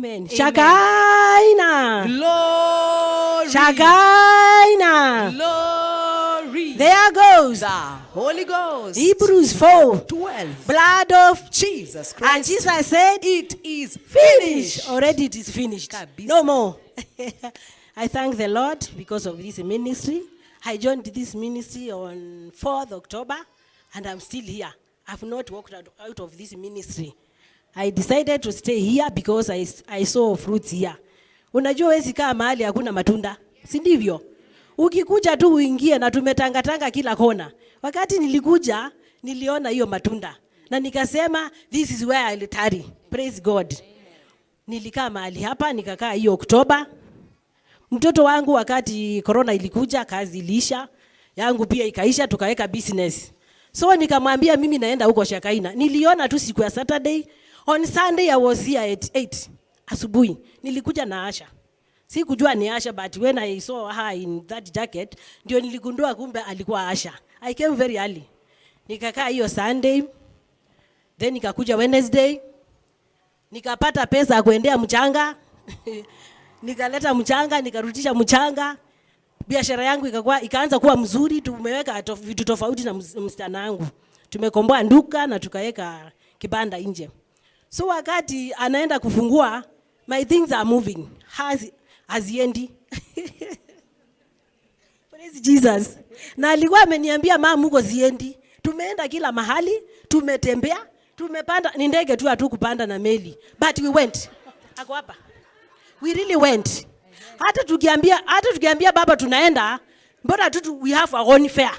Amen. Shakaina. Glory. Shakaina. Glory. There goes The Holy Ghost. Hebrews 4:12. 12. Blood of Jesus And Christ. Jesus said, It is finished. Already it is finished. Kabisa. No more. I thank the Lord because of this ministry. I joined this ministry on 4th October and I'm still here. I've not walked out of this ministry. I decided to stay here because I saw fruits here. Unajua wezi kaa mahali hakuna matunda. Si ndivyo? Ukikuja tu uingie na tumetangatanga kila kona. Wakati nilikuja niliona hiyo matunda. Na nikasema this is where I'll tarry. Praise God. Nilikaa mahali hapa nikakaa hiyo Oktoba. Mtoto wangu wakati corona ilikuja kazi iliisha. Yangu pia ikaisha tukaweka business. So nikamwambia mimi naenda huko Shakaina. Niliona tu siku ya Saturday. On Sunday I was here at 8 asubuhi. Nilikuja na Asha. Sikujua ni Asha but when I saw her in that jacket ndio niligundua kumbe alikuwa Asha. I came very early. Nikakaa hiyo Sunday. Then nikakuja Wednesday. Nikapata pesa ya kuendea mchanga. Nikaleta mchanga, nikarudisha mchanga. Biashara yangu ikaanza kuwa mzuri, tumeweka vitu tofauti na msichana wangu. Tumekomboa nduka na tukaweka kibanda nje. So wakati anaenda kufungua, my things are moving. Haziendi. Praise Jesus. Na alikuwa ameniambia mama uko ziendi. Tumeenda kila mahali, tumetembea, tumepanda ni ndege tu hatu kupanda na meli. But we went. Ako hapa. We really went. Hata tukiambia baba tunaenda, mbona tu we have our own fare.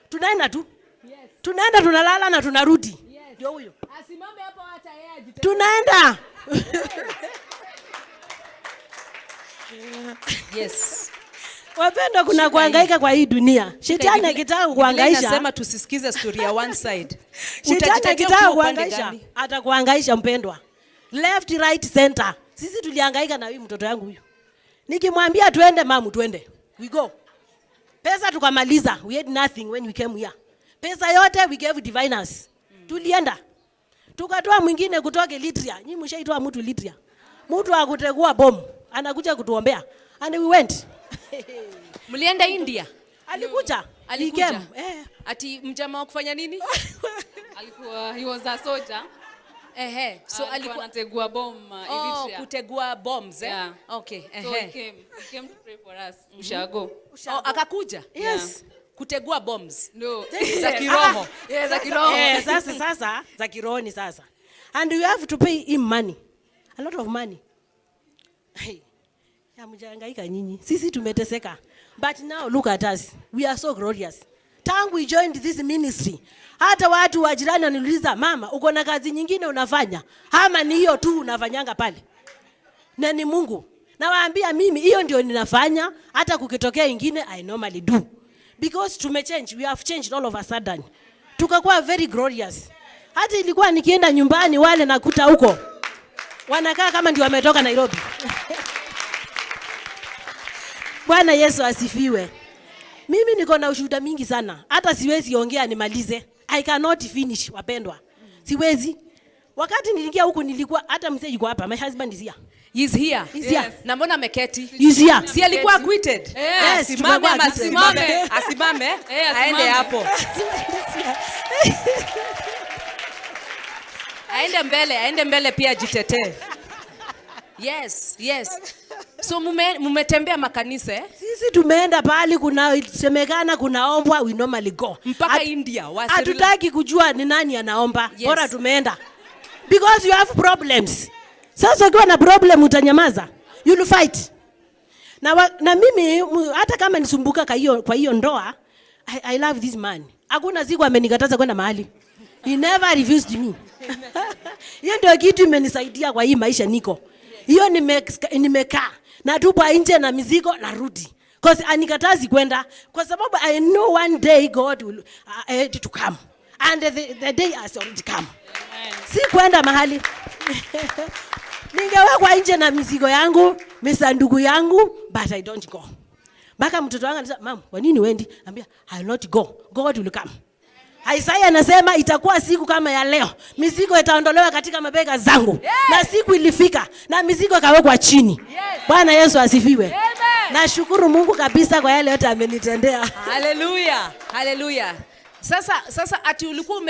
Tunaenda tu. Yes. Tunaenda tunalala na tunarudi. Ndio yes. Huyo. Asimame hapo hata yeye ajitete. Tunaenda. Yes. Wapenda kuna kuhangaika kwa hii dunia. Shetani akitaka kuhangaisha. Nasema tusisikize story ya one side. Shetani akitaka kuhangaisha, atakuhangaisha mpendwa. Left, right, center. Sisi tulihangaika na huyu mtoto yangu huyu. Nikimwambia tuende mamu tuende. We go. Pesa tukamaliza. We had nothing when we came here. Pesa yote we gave diviners. Tulienda. Tukatoa mwingine kutoka Litria. Nyinyi mshaitoa mtu Litria. Mtu akutegua bomu. Anakuja kutuombea. And we went. Mlienda India? Alikuja. Alikuja. Ati mjamaa wa kufanya nini? Alikuwa he was a soldier. So alikuwa anategua bomb Eritrea. Kutegua bombs Yeah. Okay. So he came to pray for us. Ushago. Akakuja? Yes. Yeah. Kutegua bombs. No. Za kiroho. Za kiroho. Sasa za kiroho ni sasa. And you have to pay him money. A lot of money. Hey. Ya mjahangaika nyinyi. Sisi tumeteseka. But now look at us. We are so glorious. Tangu we joined this ministry. Hata watu wa jirani wananiuliza, "Mama, uko na kazi nyingine unafanya? Ama ni hiyo tu unafanyanga pale?" Na ni Mungu. Nawaambia mimi hiyo ndio ninafanya, hata kukitokea ingine I normally do. Because tumechange, we have changed all of a sudden. Tukakuwa very glorious. Hata ilikuwa nikienda nyumbani wale nakuta huko. Wanakaa kama ndio wametoka Nairobi. Bwana Yesu asifiwe. Mimi niko na ushuhuda mingi sana. Hata siwezi ongea nimalize. I cannot finish wapendwa. Siwezi. Wakati niliingia huku nilikuwa hata mzee yuko hapa. My husband is here. He's here. He's here. Na mbona ameketi? He's here. Si alikuwa acquitted? Yes, Asimame ama asimame. Asimame. Aende hapo. Aende mbele pia jitetee. Yes. So mumetembea makanisa eh? Sisi tumeenda pale kuna semekana kunaombwa, we normally go. Mpaka India. Hatutaki kujua ni nani anaomba. Yes. Bora tumeenda. Because you have problems. Sasa ukiwa na problem utanyamaza. You'll fight. Na mimi hata kama nisumbuka kwa hiyo ndoa, I love this man. Hakuna siku amenikataza kwenda mahali. He never refused me. Hiyo ndio kitu imenisaidia kwa hii maisha niko. Hiyo nimekaa na tupa nje na mizigo na rudi. Because anikatazi kwenda kwa sababu I know one day God will to come. And the day has already come. Amen. Si kwenda mahali. Ningewekwa nje na mizigo yangu, misanduku yangu, but I don't go. Baka mtoto wangu anasema, "Mom, kwa nini wendi?" Ambia, "I will not go. God will come." Isaya anasema itakuwa siku kama ya leo, mizigo itaondolewa katika mabega zangu. Na siku ilifika na mizigo ikawekwa chini. Bwana Yesu asifiwe. Nashukuru Mungu kabisa kwa yale yote amenitendea. Haleluya. Haleluya. Sasa ati ulikuwa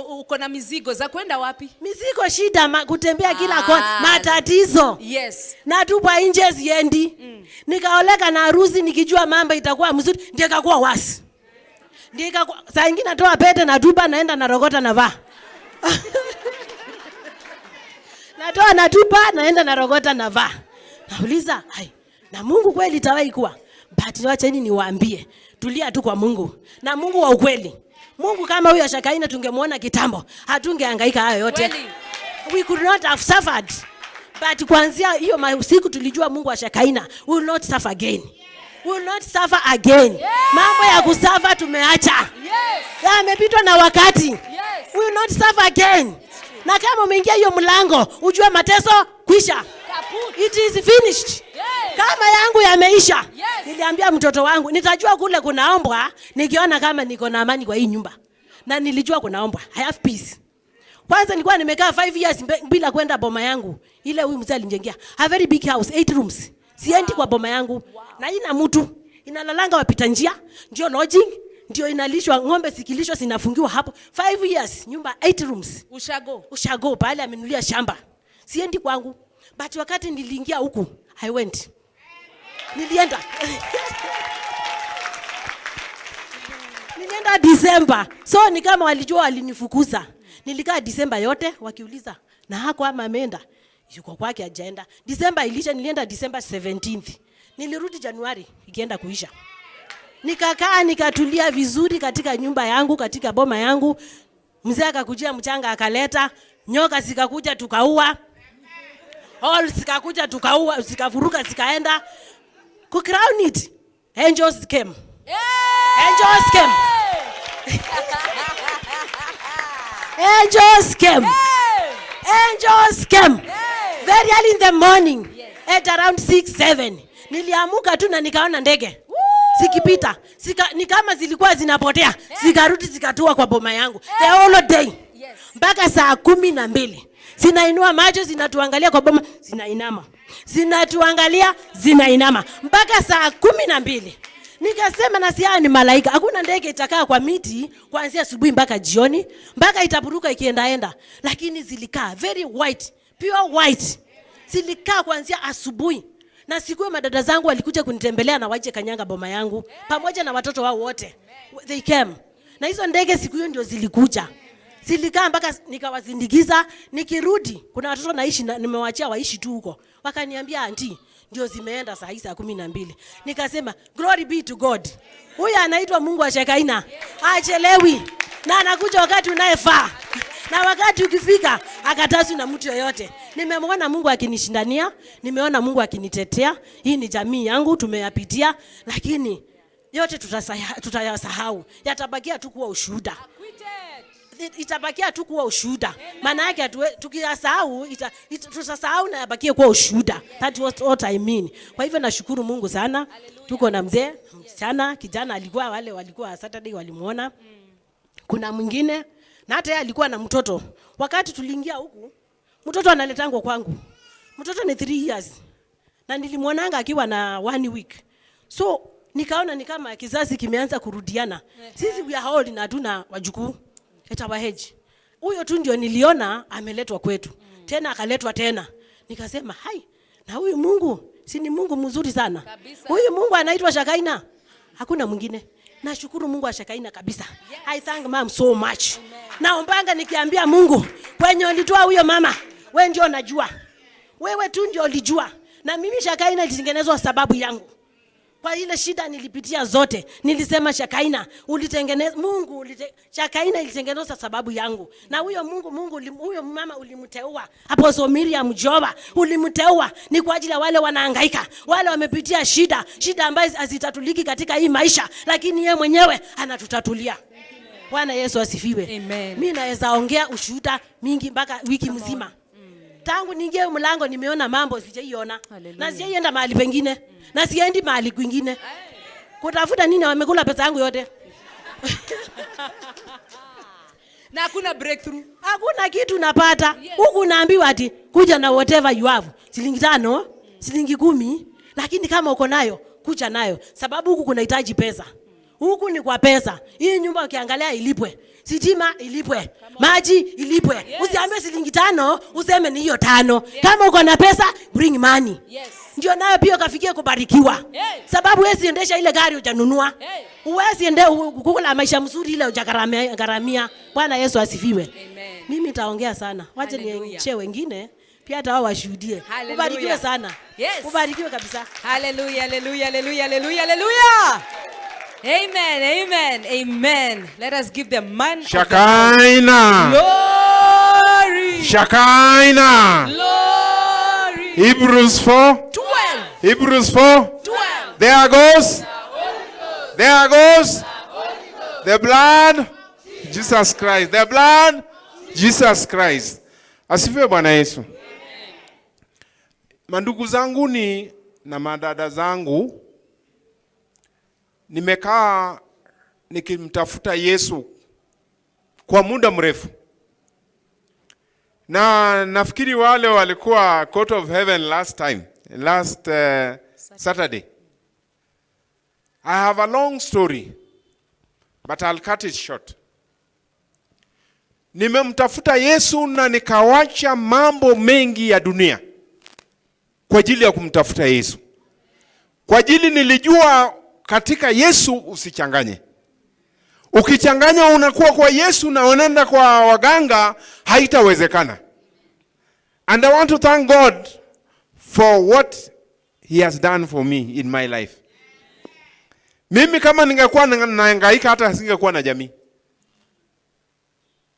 uko na mizigo za kwenda wapi? Mizigo, shida, kutembea kila kona, matatizo. Yes. Natupa nje siendi. Nikaoleka na harusi nikijua mambo itakuwa mzuri, ndio ikakuwa wasi. Saa nyingine natoa pete natupa, naenda narogota navaa. Natoa natupa, naenda narogota navaa. Nauliza, na Mungu kweli itawahi kuwa? But wacheni niwaambie, tulia tu kwa Mungu. Na Mungu wa ukweli. Mungu kama huyo Shakaina tungemuona kitambo, hatungehangaika hayo yote. We could not have suffered. But kuanzia hiyo siku tulijua Mungu wa Shakaina will not suffer again. Will not suffer again. Mambo ya kusafa tumeacha. Yamepitwa na wakati. Will not suffer again. Na kama umeingia hiyo mlango, ujue mateso kwisha. It is finished. Kama yangu yameisha. Niliambia mtoto wangu, nitajua kule kunaombwa nikiona kama niko na amani kwa hii nyumba. Na nilijua kunaombwa. I have peace. Kwanza nilikuwa nimekaa 5 years bila kwenda boma yangu. Ile huyu mzee alinijengea a very big house, 8 rooms. Siendi kwa boma yangu. Na ina mtu inalalanga wapita njia, ndio lodging, ndio inalishwa ng'ombe, sikilishwa zinafungiwa hapo. 5 years, nyumba 8 rooms. Ushago pale amenulia shamba. Siendi kwangu. But wakati niliingia huku, I went. Nilienda December. So ni kama walijua walinifukuza. Nilikaa December yote wakiuliza, na hako ama ameenda? Yuko kwake agenda. December ilisha, nilienda December 17th. Nilirudi Januari ikienda kuisha. Nikakaa nikatulia vizuri katika nyumba yangu, katika boma yangu. Mzee akakujia mchanga akaleta, nyoka zikakuja tukaua. All zikakuja tukaua, zikavuruka zikaenda. Ku crown it. Angels came. Angels came. Angels came. Angels came. Very early in the morning. At around 6-7. Niliamuka tu na nikaona ndege. Sikipita. Ni kama zilikuwa zinapotea. Zikarudi zikatua kwa boma yangu. The whole day. Mpaka saa 12. Zinainua macho, zinatuangalia kwa boma, zinainama. Zinatuangalia, zinainama. Mpaka saa 12. Nikasema na si hao ni malaika. Hakuna ndege itakaa kwa miti kuanzia asubuhi mpaka jioni, mpaka itaburuka ikiendaenda. Lakini zilikaa very white, pure white. Zilikaa kuanzia asubuhi. Na siku madada zangu walikuja kunitembelea na waje kanyanga boma yangu pamoja na watoto wao wote. They came. Na hizo ndege siku hiyo ndio zilikuja. Zilikaa mpaka nikawazindikiza. Nikirudi kuna watoto naishi nimewaachia waishi tu huko. Wakaniambia auntie, ndio zimeenda saa 12. Nikasema glory be to God. Huyu anaitwa Mungu wa Shakaina. Haachelewi na anakuja wakati unayefaa. Na wakati ukifika akatazwi na mtu yoyote. Nimemwona Mungu akinishindania, nimeona Mungu akinitetea. Hii ni jamii yangu tumeyapitia, lakini yote tutayasahau. Yatabakia tu kuwa ushuhuda. Itabakia tu kuwa ushuhuda. Maana yake tukiyasahau tutasahau na yabakie kuwa ushuhuda. That was what I mean. Kwa hivyo nashukuru Mungu sana. Tuko na mzee, msichana, kijana alikuwa wale walikuwa Saturday walimuona. Kuna mwingine na hata yeye alikuwa na mtoto. Wakati tuliingia huku, mtoto analetangwa kwangu. Mtoto ni 3 years. Na nilimuonanga akiwa na 1 week. So nikaona ni kama kizazi kimeanza kurudiana. Sisi we are old na hatuna wajukuu. Etawaheji. Huyo tu ndio niliona ameletwa kwetu. Tena akaletwa tena. Nikasema, hai, na huyu Mungu, si ni Mungu mzuri sana. Huyu Mungu anaitwa Shakaina. Hakuna mwingine. Nashukuru Mungu wa Shakaina kabisa. I thank mom so much. Naombanga nikiambia Mungu, kwenye ulitoa huyo mama, wewe ndio unajua. Wewe tu ndio ulijua. Na mimi Shakaina ilitengenezwa sababu yangu. Kwa ile shida nilipitia zote, nilisema Shakaina, ulitengeneza Mungu, Shakaina ilitengenezwa sababu yangu. Na huyo Mungu huyo mama ulimteua. Apostle Miriam Joba ulimteua ni kwa ajili ya wale wanahangaika, wale wamepitia shida ambazo hazitatuliki katika hii maisha, lakini yeye mwenyewe anatutatulia. Bwana Yesu asifiwe. Amen. Mimi naweza ongea ushuhuda mingi mpaka wiki mzima. Tangu niingie mlango nimeona mambo sijaiona. Na sijaienda mahali pengine. Na siendi mahali kwingine. Kutafuta nini wamekula pesa yangu yote. Na hakuna breakthrough. Hakuna kitu napata. Huku naambiwa ati kuja na whatever you have. Shilingi 5, shilingi 10, lakini kama uko nayo, kuja nayo. Sababu huku kunahitaji pesa. Huku ni kwa pesa. Hii nyumba ukiangalia ilipwe. Sitima ilipwe. Maji ilipwe. Yes. Usiambie shilingi 5, useme ni hiyo 5. Yes. Kama uko na pesa, bring money. Yes. Ndio nayo pia ukafikia kubarikiwa. Hey. Sababu wewe siendesha ile gari hujanunua. Hey. Uwezi ende kukula maisha mzuri ile hujagaramia. Bwana Yesu asifiwe. Amen. Mimi nitaongea sana. Wacha nienche wengine pia hata wao washuhudie. Hallelujah. Ubarikiwe sana. Yes. Ubarikiwe kabisa. Hallelujah, hallelujah, hallelujah, hallelujah, hallelujah. Amen, amen, amen. Let us give the man of Shakaina. glory. Shakaina. Glory. Hebrews 4. 12. Hebrews 4. 12. There goes. There goes. The blood. Jesus Christ. The blood. Jesus Christ. Asifiwe Bwana Yesu. Mandugu zangu ni na madada zangu, nimekaa nikimtafuta Yesu kwa muda mrefu. Na nafikiri wale walikuwa Court of Heaven last Saturday. I have a long story, but I'll cut it short. Nimemtafuta Yesu na nikawacha mambo mengi ya dunia kwa ajili ya kumtafuta Yesu. Kwa ajili nilijua katika Yesu usichanganye. Ukichanganya unakuwa kwa Yesu na unaenda kwa waganga, haitawezekana. And I want to thank God for what he has done for me in my life. Mimi kama ningekuwa nahangaika hata singekuwa na jamii.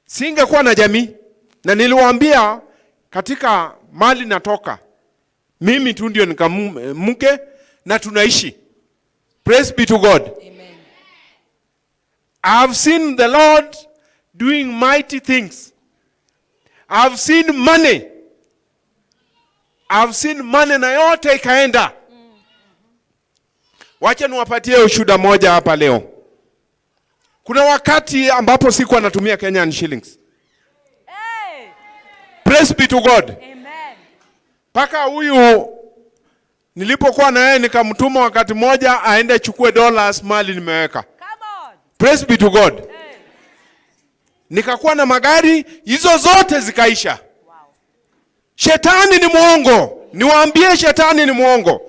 Singekuwa na jamii. Na niliwaambia katika mali natoka, mimi tu ndio nikamke na tunaishi. Praise be to God. Amen. I have seen the Lord doing mighty things. I have seen money. I have seen money na yote ikaenda. Wacha niwapatie ushuhuda moja hapa leo. Kuna wakati ambapo sikuwa natumia Kenyan shillings. Hey. Praise be to God. Amen. Paka huyu nilipokuwa na yeye nikamtuma wakati moja aende chukue dollars mali nimeweka. Come on. Praise be to God. Hey. Nikakuwa na magari, hizo zote zikaisha. Wow. Shetani ni mwongo. Niwaambie shetani ni mwongo. Yes.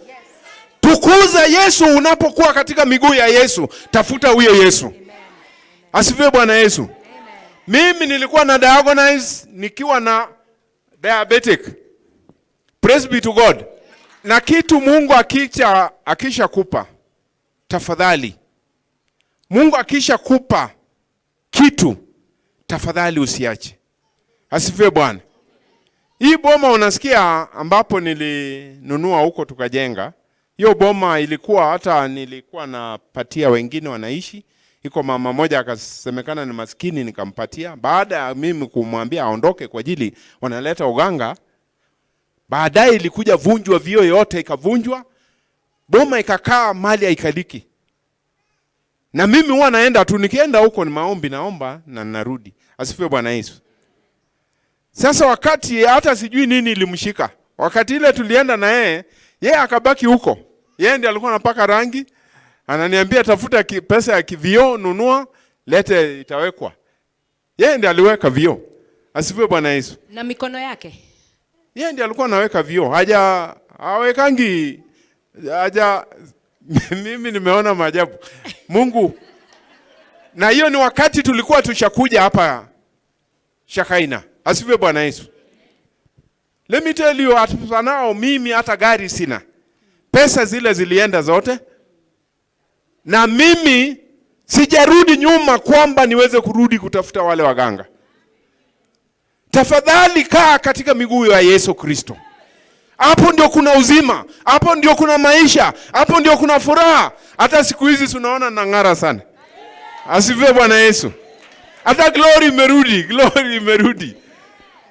Tukuza Yesu unapokuwa katika miguu ya Yesu. Tafuta huyo Yesu. Amen. Asifiwe Bwana Yesu. Amen. Mimi nilikuwa na diagonize nikiwa na diabetic. Praise be to God. Na kitu Mungu akisha kupa, tafadhali. Mungu akisha kupa kitu, tafadhali usiache. Asifiwe Bwana. Hii boma unasikia ambapo nilinunua huko tukajenga. Hiyo boma ilikuwa hata nilikuwa napatia wengine wanaishi. Iko mama moja akasemekana ni maskini nikampatia. Baada ya mimi kumwambia aondoke kwa ajili wanaleta uganga, baadaye ilikuja vunjwa, vio yote ikavunjwa. Boma ikakaa mali haikaliki. Na mimi huwa naenda tu, nikienda huko ni maombi naomba na narudi. Asifiwe Bwana Yesu. Sasa wakati hata sijui nini ilimshika. Wakati ile tulienda na yeye akabaki huko. Yeye ndiye alikuwa anapaka rangi. Ananiambia tafuta pesa ya kivio, nunua, lete itawekwa. Yeye ndiye aliweka vio. Asifiwe Bwana Yesu. Na mikono yake. Yeye ndiye alikuwa anaweka vio. Hawekangi mimi nimeona maajabu. Mungu. Na hiyo ni wakati tulikuwa tushakuja hapa Shakaina. Asifiwe Bwana Yesu. Let me tell you, nao mimi hata gari sina. Pesa zile zilienda zote. Na mimi sijarudi nyuma kwamba niweze kurudi kutafuta wale waganga. Tafadhali kaa katika miguu ya Yesu Kristo. Hapo ndio kuna uzima, hapo ndio kuna maisha, hapo ndio kuna furaha. Hata siku hizi tunaona nang'ara sana. Asifiwe Bwana Yesu. Hata glory imerudi.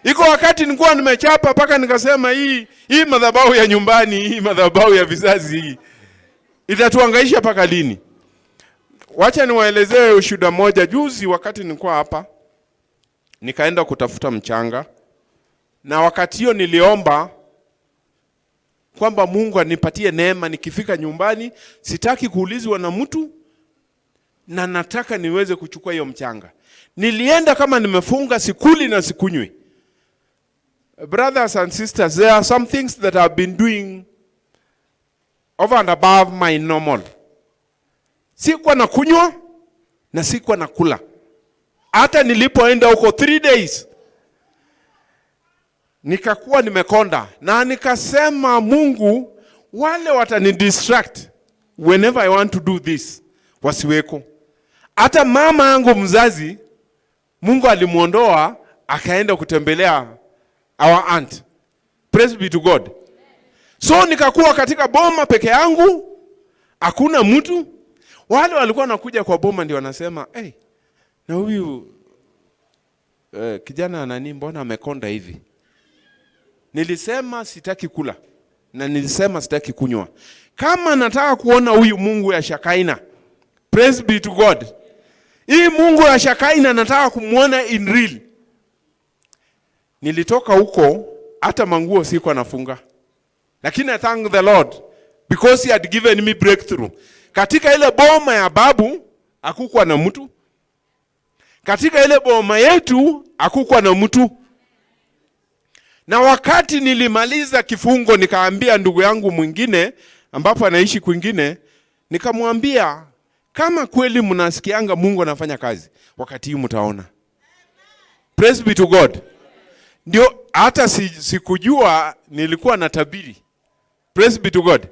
Iko wakati nilikuwa nimechapa paka nikasema hii madhabahu ya nyumbani, hii madhabahu ya vizazi hii itatuangaisha paka lini? Wacha niwaelezee ushuhuda moja. Juzi wakati nilikuwa hapa, nikaenda kutafuta mchanga, na wakati hiyo niliomba kwamba Mungu anipatie neema, nikifika nyumbani sitaki kuulizwa na mtu na nataka niweze kuchukua hiyo mchanga. Nilienda kama nimefunga, sikuli na sikunywi. Brothers and sisters, there are some things that I've been doing over and above my normal. Sikuwa na kunywa na sikuwa na kula. Hata nilipoenda huko 3 days nikakuwa nimekonda, na nikasema Mungu, wale watani distract whenever I want to do this wasiweko. Hata mama yangu mzazi Mungu alimuondoa akaenda kutembelea our aunt. Praise be to God. So nikakuwa katika boma peke yangu, hakuna mtu. Wale walikuwa wanakuja kwa boma ndio wanasema, hey, na huyu kijana nani, mbona amekonda hivi? Nilisema sitaki kula na nilisema sitaki kunywa. Kama nataka kuona huyu Mungu ya Shakaina, praise be to God, hii Mungu ya Shakaina nataka kumuona in real. Nilitoka huko, hata manguo sikuwa nafunga. Lakini I thank the Lord because he had given me breakthrough. Katika ile boma ya babu hakukuwa na mtu. Katika ile boma yetu hakukuwa na mtu. Na wakati nilimaliza kifungo, nikaambia ndugu yangu mwingine ambapo anaishi kwingine, nikamwambia kama kweli mnasikianga Mungu anafanya kazi, wakati huu mtaona. Praise be to God. Ndio hata sikujua nilikuwa natabiri. Praise be to God.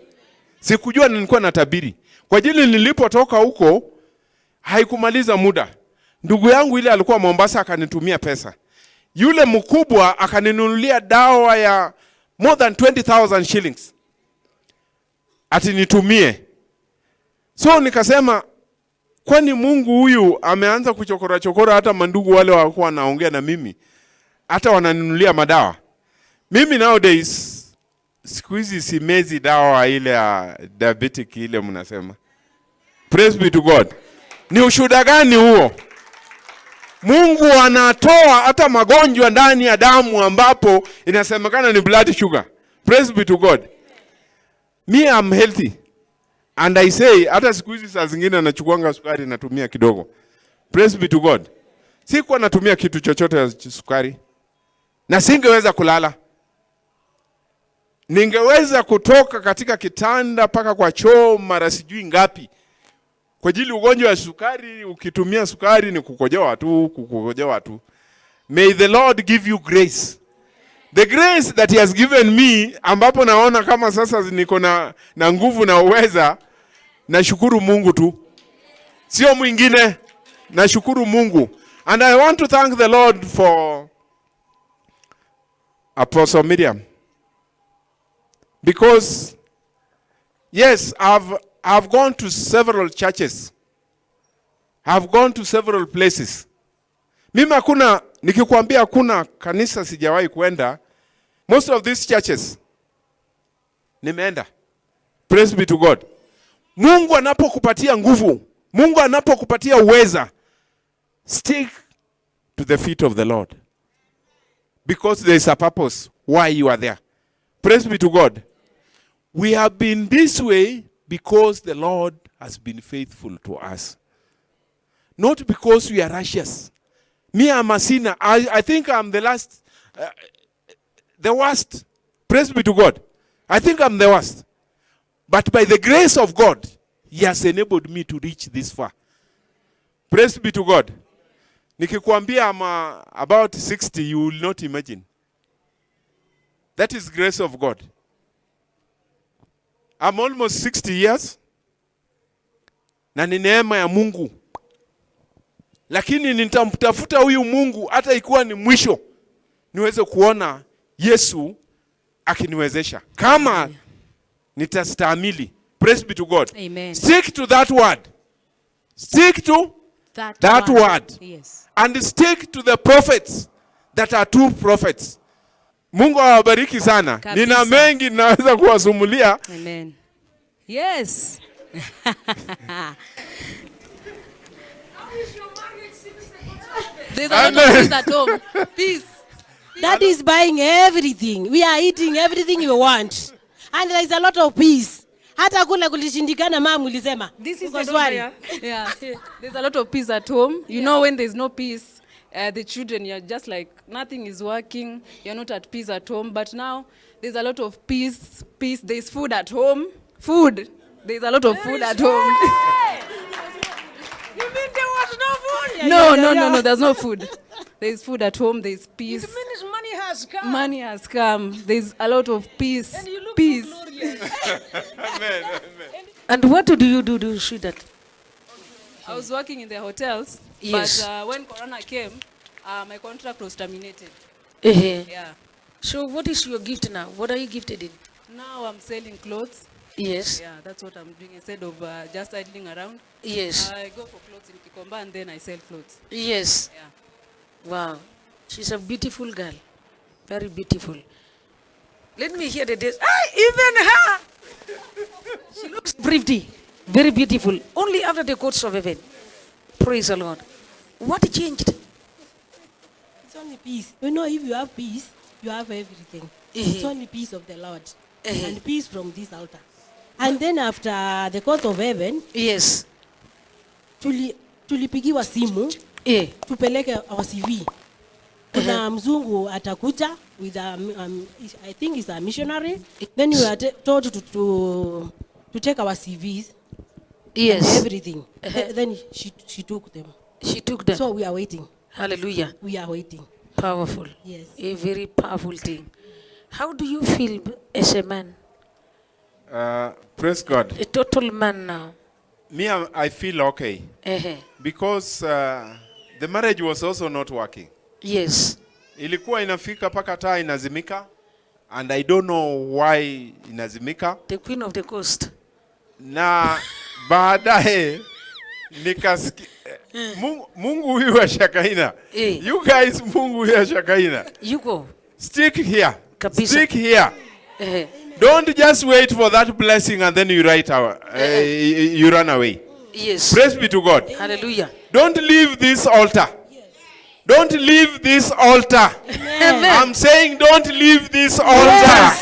Sikujua nilikuwa natabiri. Kwa ajili nilipotoka huko haikumaliza muda, ndugu yangu ile alikuwa Mombasa akanitumia pesa. Yule mkubwa akaninunulia dawa ya more than 20,000 shillings. Ati nitumie. So nikasema, kwani Mungu huyu ameanza kuchokora chokora hata mandugu wale walikuwa wanaongea na mimi, hata wananinunulia madawa. Mimi nowadays siku hizi simezi dawa ile ya diabetic ile mnasema. Praise be to God. Ni ushuhuda gani huo? Mungu anatoa hata magonjwa ndani ya damu ambapo inasemekana ni blood sugar. Praise be to God. Me I'm healthy. And I say, hata siku hizi saa zingine nachukuanga sukari natumia kidogo. Praise be to God. Sikuwa natumia kitu chochote ya sukari. Na singeweza kulala. Ningeweza kutoka katika kitanda paka kwa choo mara sijui ngapi. Kwa ajili ugonjwa wa sukari, ukitumia sukari ni kukojoa tu. May the Lord give you grace. The grace that he has given me, ambapo naona kama sasa niko na nguvu na uweza, nashukuru Mungu tu. Sio mwingine, nashukuru Mungu. And I want to thank the Lord for Apostle Miriam. Because yes, I've gone to several churches. I've gone to several places. Mimi nikikwambia hakuna kanisa sijawahi kwenda. Most of these churches nimeenda. Praise be to God. Mungu anapokupatia nguvu, Mungu anapokupatia uweza, stick to the feet of the Lord. Because there is a purpose why you are there. Praise be to God. We have been this way because the Lord has been faithful to us. Not because we are righteous. Me, I'm a sinner. I think I'm the worst. Praise be to God. I think I'm the worst. But by the grace of God, he has enabled me to reach this far. Praise be to God. Nikikwambia I'm about 60, you will not imagine. That is grace of God. I'm almost 60 years. Na ni neema ya Mungu. Lakini nitamtafuta huyu Mungu hata ikiwa ni mwisho, niweze kuona Yesu akiniwezesha. Kama nitastahimili. Praise be to God. Amen. Stick to that word. Stick to that word. Yes. And stick to the prophets that are true prophets. Mungu awabariki sana. Kabisa. Nina mengi naweza kuwasumulia. Amen. Yes. There's a And lot of then- peace at home. Peace. That is buying everything. We are eating everything we want. And there is a lot of peace. Hata kule kulishindikana mama ulisema. This is Uko the swali. daughter, Yeah. There's a lot of peace at home. You know, when there's no peace, the children, you're just like, nothing is working. You're not at peace at home. But now, there's a lot of peace. Peace. There's food at home. Food. There's a lot of food at home. You mean there was no food? No. There's no food. There's food at home. There's peace. It means money has come. Money has come. There's a lot of peace. And you look Peace. so glorious. Amen. Amen. And what do you do to see that? I was working in the hotels. Yes. But when Corona came, my contract was terminated. Yeah. So what is your gift now? What are you gifted in? Now I'm selling clothes. Yes. Yeah, that's what I'm doing instead of just idling around. Yes. I go for clothes in Kikomba and then I sell clothes. Yes. Yeah. Wow. She's a beautiful girl. Very beautiful. Let me hear the days. Even her! She looks pretty. Very beautiful. Only after the courts of heaven. Praise the Lord. What changed? It's only peace. You know, if you have peace, you have everything. It's only peace of the Lord. And peace from this altar. And then after the court of heaven, Yes. tulipigiwa simu tupeleke our CV. Kuna mzungu atakuja with I think it's a missionary. Then we are told to take our CVs. Yes. And everything. Then she took them. She took them. So we are waiting. Hallelujah. We are waiting. Powerful. Yes. A very powerful thing. How do you feel as a man? Praise God. A total man now. Me, I feel okay because the marriage was also not working. Yes. Ilikuwa inafika paka taa inazimika, and I don't know why inazimika. The queen of the coast. Na baadaye nikasikia Mungu huyu wa Shakaina. You guys, Mungu huyu wa Shakaina. You go. Stick here. Kabisa. Stick here. Don't just wait for that blessing and then you you run away. Yes. Praise be to God. Hallelujah. Don't leave this altar. Don't leave this altar. I'm saying don't leave this altar.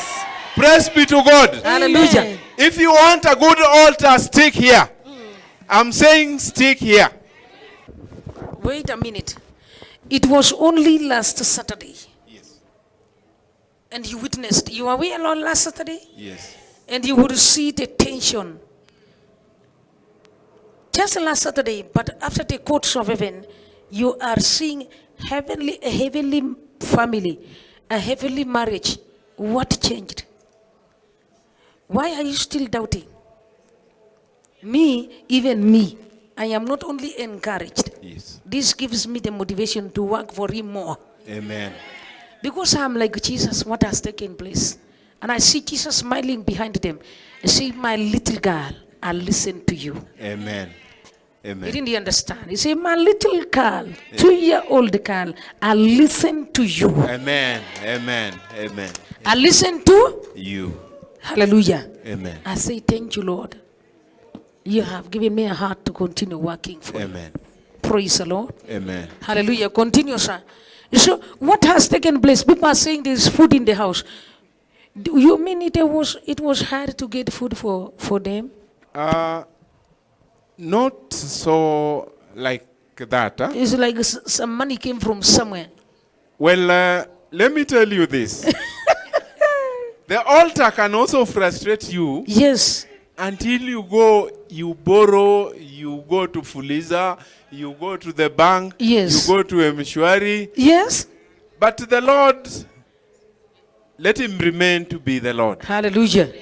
Praise be to God. Hallelujah. If you want a good altar, stick here. I'm saying stick here. Wait a minute. It was only last Saturday. Yes. And you witnessed. You were away alone last Saturday? Yes. And you would see the tension. Just last Saturday, but after the courts of heaven, you are seeing a heavenly family, a heavenly marriage. What changed? Why are you still doubting? Me, even me, I am not only encouraged. Yes. This gives me the motivation to work for him more. Amen. Because I'm like, Jesus, what has taken place? And I see Jesus smiling behind them. I say, my little girl, I'll listen to you. Amen. He Amen. didn't understand. He said, my little girl, 2-year-old girl, I'll listen to you. Amen. Amen. Amen. I'll listen to You. Hallelujah. Amen. I say, thank you, Lord. You have given me a heart to continue working for you. Amen. Praise the Lord. Amen. Hallelujah. Continue, sir. So, what has taken place? People are saying there's food in the house. Do you mean it was hard to get food for them? Not so like that. Huh? It's like some money came from somewhere. Well, let me tell you this. The altar can also frustrate you Yes. until you borrow, you go to Fuliza, you go to the bank, Yes. you go to Mshwari. Yes. But the Lord, let him remain to be the Lord. Hallelujah.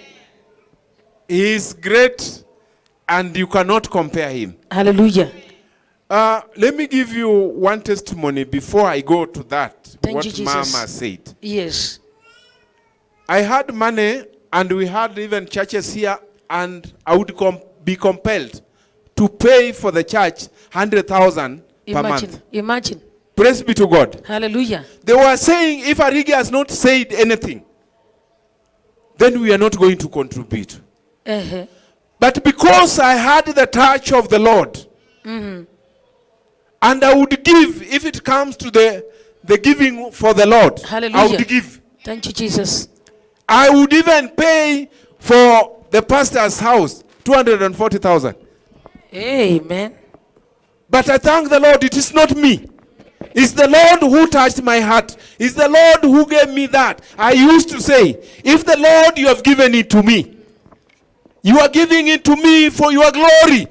He is great and you cannot compare him. Hallelujah. Let me give you one testimony before I go to that. Thank what you, Jesus. Mama said. Yes. I had money and we had even churches here and I would be compelled to pay for the church 100,000 per month. Imagine. Praise be to God. Hallelujah. They were saying if Arigi has not said anything, then we are not going to contribute. But because I had the touch of the Lord, And I would give, if it comes to the giving for the Lord, I Hallelujah. would give. Thank you, Jesus. I would even pay for the pastor's house, 240,000. Amen. But I thank the Lord, it is not me. It's the Lord who touched my heart. It's the Lord who gave me that. I used to say, if the Lord, you have given it to me, you are giving it to me for your glory.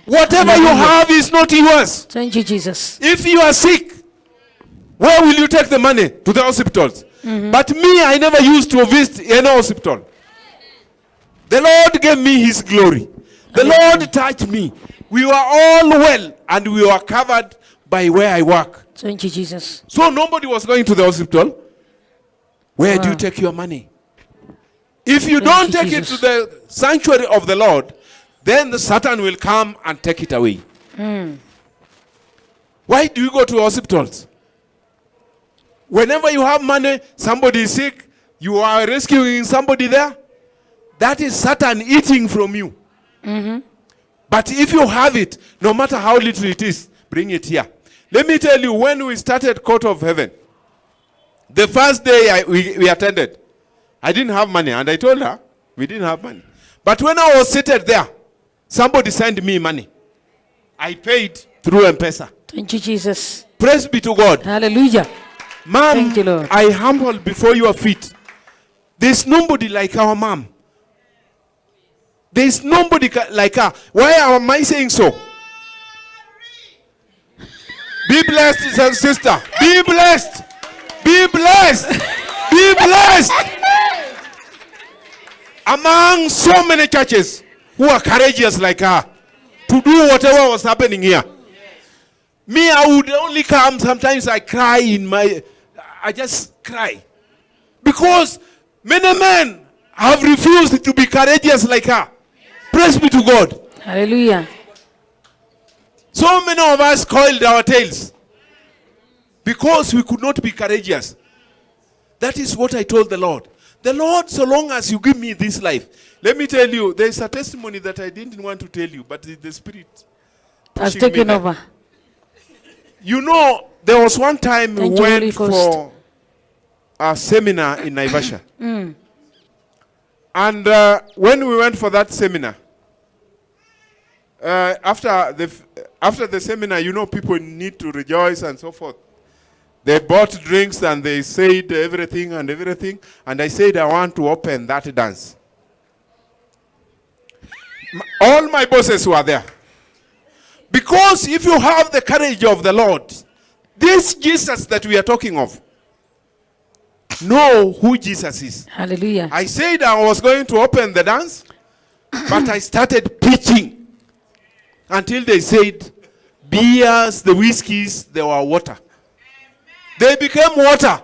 Whatever you Hallelujah. have is not yours. Thank you, Jesus. If you are sick, where will you take the money? To the hospitals. But me, I never used to visit any hospital. The Lord gave me his glory. The Lord touched me. We were all well and we were covered by where I work. Thank you, Jesus. So nobody was going to the hospital. Where do you Wow. take your money? If you Thank don't you, take Jesus. it to the sanctuary of the Lord, then the Satan will come and take it away. Why do you go to hospitals? Whenever you have money, somebody is sick, you are rescuing somebody there, that is Satan eating from you. But if you have it, no matter how little it is, bring it here. Let me tell you, when we started Court of Heaven, the first day we attended, I didn't have money, and I told her we didn't have money. But when I was seated there, somebody sent me money. I paid through M-Pesa. Thank you, Jesus. Praise be to God. Hallelujah. Mom, Thank you, Lord. I humble before your feet. There's nobody like our mom. There's nobody like her. Why am I saying so? Be blessed, sister. Be blessed. Be blessed. Be blessed. Among so many churches who are courageous like her to do whatever was happening here. Me, I would only come, sometimes I cry I just cry. Because many men have refused to be courageous like her. Praise be to God. Hallelujah. So many of us coiled our tails because we could not be courageous. That is what I told the Lord. The Lord, so long as you give me this life. Let me tell you, there is a testimony that I didn't want to tell you, but the Spirit Has pushing me taken there. over. You know, there was one time we Thank you, Holy went Ghost. for a seminar in Naivasha. And when we went for that seminar, after the seminar, you know, people need to rejoice and so forth. They bought drinks and they said everything. And I said, I want to open that dance. All my bosses were there. Because if you have the courage of the Lord, this Jesus that we are talking of, know who Jesus is. Hallelujah. I said I was going to open the dance, but I started preaching until they said, beers, the whiskeys, they were water. They became water.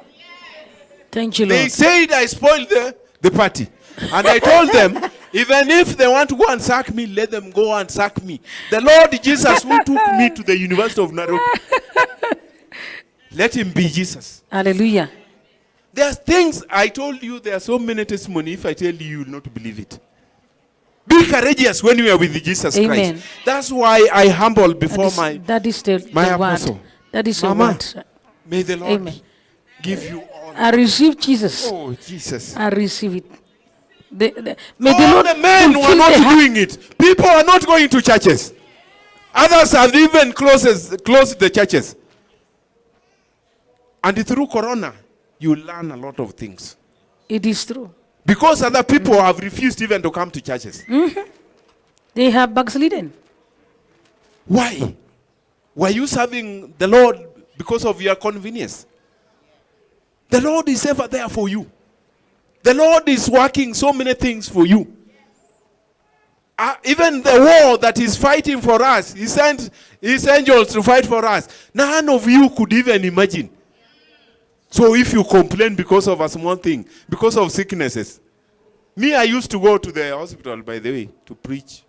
Thank you, They Lord. said I spoiled the party. And I told them, even if they want to go and sack me, let them go and sack me. The Lord Jesus who took me to the University of Nairobi, let him be Jesus. Hallelujah. There's things I told you, there are so many testimonies. If I tell you, you will not believe it. Be courageous when you are with Jesus Amen. Christ. That's why I humble before That is the my word. apostle. That is the Mama, word. may the Lord Amen. give you all. I receive Jesus. Oh, Jesus. I receive it. May the All Lord the men were fulfill not the heart- doing it. People are not going to churches. Others have even closed the churches. And through Corona, you learn a lot of things. It is true. Because other people have refused even to come to churches. They have backslidden. Why? Were you serving the Lord because of your convenience? The Lord is ever there for you. The Lord is working so many things for you. Even the war that is fighting for us, He sent His angels to fight for us. None of you could even imagine. So if you complain because of a small thing, because of sicknesses. Me, I used to go to the hospital, by the way, to preach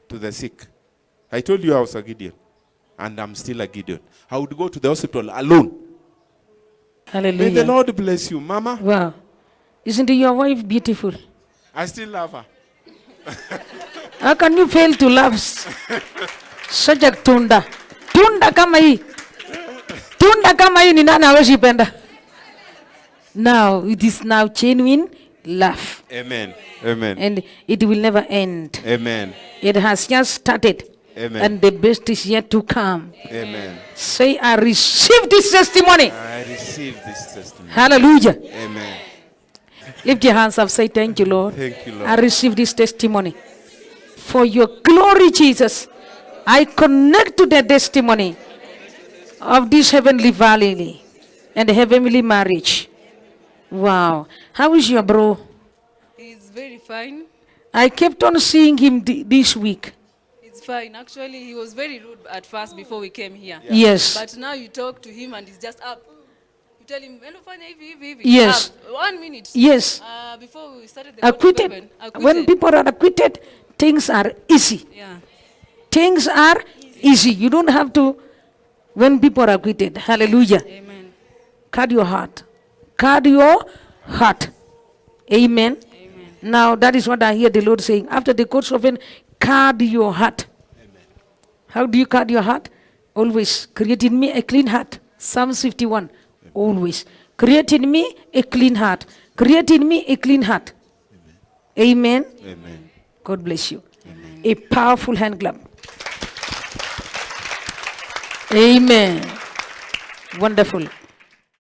to the sick. I told you I was a Gideon. And I'm still a Gideon. I would go to the hospital alone. Hallelujah. May the Lord bless you, Mama. Wow. Isn't your wife beautiful? I still love her. How can you fail to love such a tunda? Tunda kama hii. Tunda kama hii ni nani hawezi penda? Now, it is now genuine love. Amen. Amen. And it will never end. Amen. It has just started. Amen. And the best is yet to come. Amen. Say, I receive this testimony. I receive this testimony. Hallelujah. Amen. Lift your hands up. Say, thank you, Lord. Thank you, Lord. I receive this testimony. For your glory, Jesus, I connect to the testimony of this heavenly valley and heavenly marriage. Wow. How is your bro? He's very fine. I kept on seeing him this week. It's fine. Actually, he was very rude at first before we came here. Yes. But now you talk to him and he's just up. You tell him, "Hello, fanya hivi, hivi, hivi." Yes. Up. 1 minute. Yes. Before we started the court of heaven, Acquitted. When people are acquitted, things are easy. Yeah. Things are easy. You don't have to, when people are acquitted. Hallelujah. Amen. Guard your heart. Guard your heart. Amen. Amen. Now that is what I hear the Lord saying. After the courts of heaven, guard your heart. Amen. How do you guard your heart? Always create in me a clean heart. Psalms 51. Always. Create in me a clean heart. Create in me a clean heart. Amen. Amen. God bless you. Amen. A powerful hand clap. Amen. Wonderful.